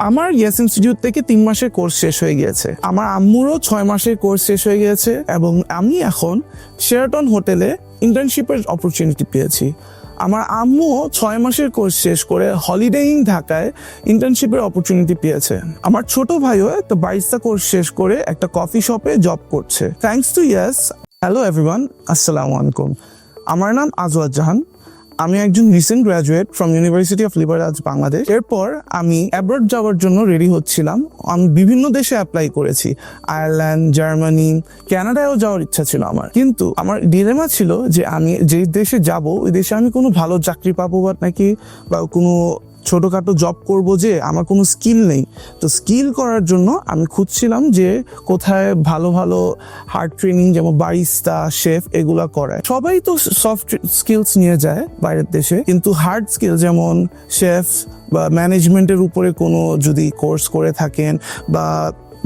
আমার yes institute থেকে 3 মাসের কোর্স শেষ হয়ে গিয়েছে। আমার আম্মুরও 6 মাসের কোর্স শেষ হয়ে গিয়েছে এবং আমি এখন শেরাটন হোটেলে ইন্টার্নশিপের অপরচুনিটি পেয়েছি। আমার আম্মু 6 মাসের কোর্স শেষ করে হলিডেইং ঢাকায় ইন্টার্নশিপের অপরচুনিটি পেয়েছে। আমার ছোট ভাইও একটা বারিস্তা কোর্স শেষ করে একটা কফি শপে জব করছে। Thanks to yes. Hello everyone, আসসালামু আলাইকুম। আমার নাম আজওয়াদ জাহান। আমি একজন recent graduate from university of liberal arts Bangladesh. এরপর আমি অ্যাব্রড যাওয়ার জন্য রেডি হচ্ছিলাম। আমি বিভিন্ন দেশে অ্যাপ্লাই করেছি, আয়ারল্যান্ড, জার্মানি, কানাডায়ও যাওয়ার ইচ্ছা ছিল আমার। কিন্তু আমার ডিলেমা ছিল যে আমি যে দেশে যাব ওই দেশে আমি কোনো ভালো চাকরি পাবো বা কোনো ছোটোখাটো জব করব, যে আমার কোনো স্কিল নেই। তো স্কিল করার জন্য আমি খুঁজছিলাম যে কোথায় ভালো ভালো হার্ড ট্রেনিং, যেমন বারিস্তা, শেফ এগুলা করায়। সবাই তো সফট স্কিলস নিয়ে যায় বাইরের দেশে, কিন্তু হার্ড স্কিল যেমন শেফ বা ম্যানেজমেন্টের উপরে কোনো যদি কোর্স করে থাকেন বা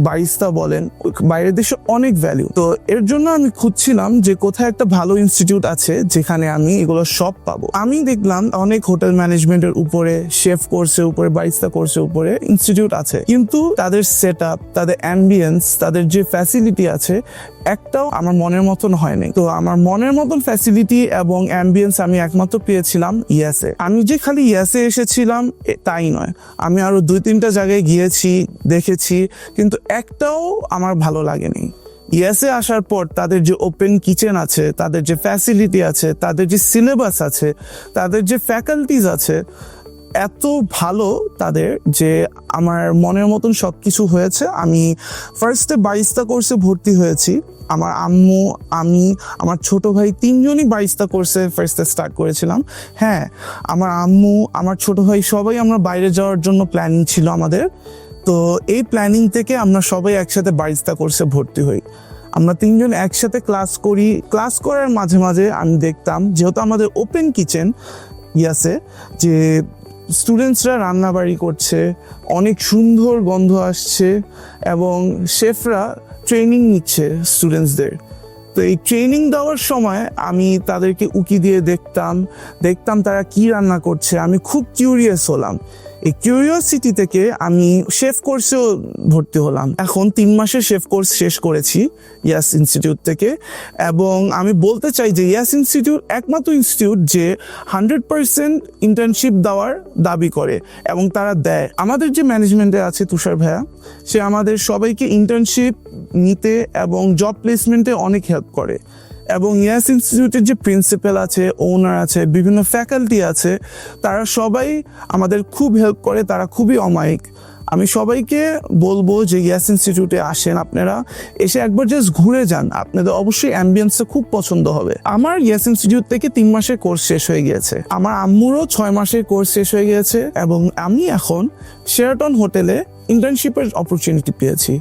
বারিস্তা বলেন, বাইরের দেশে অনেক ভ্যালু। তো এর জন্য আমি খুঁজছিলাম যে কোথায় একটা ভালো ইনস্টিটিউট আছে যেখানে আমি এগুলো সব পাবো। আমি দেখলাম অনেক হোটেল ম্যানেজমেন্টের উপরে, শেফ কোর্সের উপরে, বারিস্তা কোর্সের উপরে ইনস্টিটিউট আছে, কিন্তু তাদের সেট আপ, তাদের অ্যাম্বিয়েন্স, তাদের যে ফ্যাসিলিটি আছে একটাও আমার মনের মতন হয়নি। তো আমার মনের মতন ফ্যাসিলিটি এবং অ্যাম্বিয়েন্স আমি একমাত্র পেয়েছিলাম ইয়েসে। আমি যে খালি ইয়েসে এসেছিলাম তাই নয়, আমি আরো 2-3টা জায়গায় গিয়েছি, দেখেছি, কিন্তু একটাও আমার ভালো লাগেনি। ইয়েসে আসার পর তাদের যে ওপেন কিচেন আছে, তাদের যে ফ্যাসিলিটি আছে, তাদের যে সিলেবাস আছে, তাদের যে ফ্যাকাল্টিজ আছে, এত ভালো তাদের যে আমার মনের মতন সব কিছু হয়েছে। আমি ফার্স্টে বারিস্তা কোর্সে ভর্তি হয়েছি। আমার আম্মু, আমি, আমার ছোট ভাই 3জনই বারিস্তা কোর্সে ফার্স্টে স্টার্ট করেছিলাম। হ্যাঁ, আমার আম্মু, আমার ছোট ভাই সবাই আমরা বাইরে যাওয়ার জন্য প্ল্যানিং ছিল আমাদের। তো এই প্ল্যানিং থেকে আমরা সবাই একসাথে বারিস্তা কোর্সে ভর্তি হই। আমরা 3জন একসাথে ক্লাস করি। ক্লাস করার মাঝে মাঝে আমি দেখতাম, যেহেতু আমাদের ওপেন কিচেন ইয়াসে, যে স্টুডেন্টসরা রান্নাবাড়ি করছে, অনেক সুন্দর গন্ধ আসছে এবং শেফরা ট্রেনিং নিচ্ছে স্টুডেন্টসদের। তো এই ট্রেনিং দেওয়ার সময় আমি তাদেরকে উকি দিয়ে দেখতাম তারা কি রান্না করছে। আমি খুব কিউরিয়াস হলাম। এই কিউরিওসিটি থেকে আমি শেফ কোর্সেও ভর্তি হলাম। এখন 3 মাসের শেফ কোর্স শেষ করেছি ইয়াস ইনস্টিটিউট থেকে, এবং আমি বলতে চাই যে ইয়াস ইনস্টিটিউট একমাত্র ইনস্টিটিউট যে 100% ইন্টার্নশিপ দেওয়ার দাবি করে এবং তারা দেয়। আমাদের যে ম্যানেজমেন্টে আছে তুষার ভাইয়া, সে আমাদের সবাইকে ইন্টার্নশিপ নিতে এবং জব প্লেসমেন্টে অনেক হেল্প করে। এবং ইয়াস ইনস্টিটিউটের যে প্রিন্সিপাল আছে, ওনার আছে, বিভিন্ন ফ্যাকাল্টি আছে, তারা সবাই আমাদের খুব হেল্প করে। তারা খুবই অমায়িক। আমি সবাইকে বলবো যে ইয়াস ইনস্টিটিউটে আসেন, আপনারা এসে একবার জাস্ট ঘুরে যান, আপনাদের অবশ্যই অ্যাম্বিয়েন্সটা খুব পছন্দ হবে। আমার ইয়াস ইনস্টিটিউট থেকে 3 মাসের কোর্স শেষ হয়ে গিয়েছে। আমার আম্মুরও 6 মাসের কোর্স শেষ হয়ে গিয়েছে এবং আমি এখন শেরাটন হোটেলে ইন্টার্নশিপের অপরচুনিটি পেয়েছি।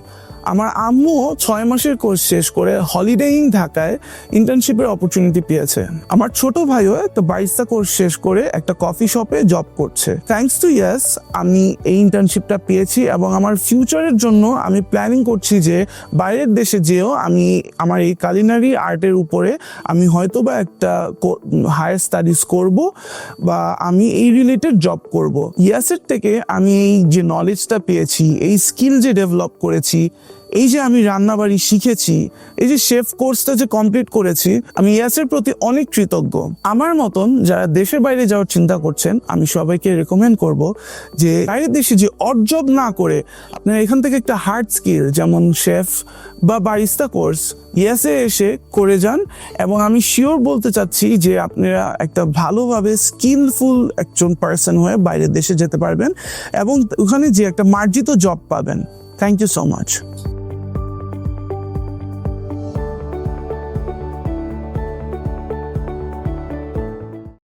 আমার আম্মু 6 মাসের কোর্স শেষ করে হলিডেইং ঢাকায় ইন্টার্নশিপের অপরচুনিটি পেয়েছে। আমার ছোট ভাইও একটা বারিস্তা কোর্স শেষ করে একটা কফি শপে জব করছে। থ্যাঙ্কস টু ইয়েস আমি এই ইন্টার্নশিপটা পেয়েছি এবং আমার ফিউচারের জন্য আমি প্ল্যানিং করছি যে বাইরের দেশে যেও আমি আমার এই কালিনারি আর্টের উপরে আমি হয়তো বা একটা হায়ার স্টাডিজ করব বা আমি এই রিলেটেড জব করব। ইয়েসের থেকে আমি এই যে নলেজটা পেয়েছি, এই স্কিল যে ডেভেলপ করেছি, এই যে আমি রান্নাবাড়ি শিখেছি, এই যে শেফ কোর্সটা যে কমপ্লিট করেছি, আমি ইয়াসের প্রতি অনেক কৃতজ্ঞ। আমার মতন যারা দেশের বাইরে যাওয়ার চিন্তা করছেন, আমি সবাইকে রেকমেন্ড করব যে বাইরের দেশে যে অড জব না করে আপনারা এখান থেকে একটা হার্ড স্কিল যেমন শেফ বা বারিস্তা কোর্স ইয়াসে এসে করে যান। এবং আমি শিওর বলতে চাচ্ছি যে আপনারা একটা ভালোভাবে স্কিলফুল একজন পার্সন হয়ে বাইরের দেশে যেতে পারবেন এবং ওখানে যে একটা মার্জিত জব পাবেন। Thank you so much.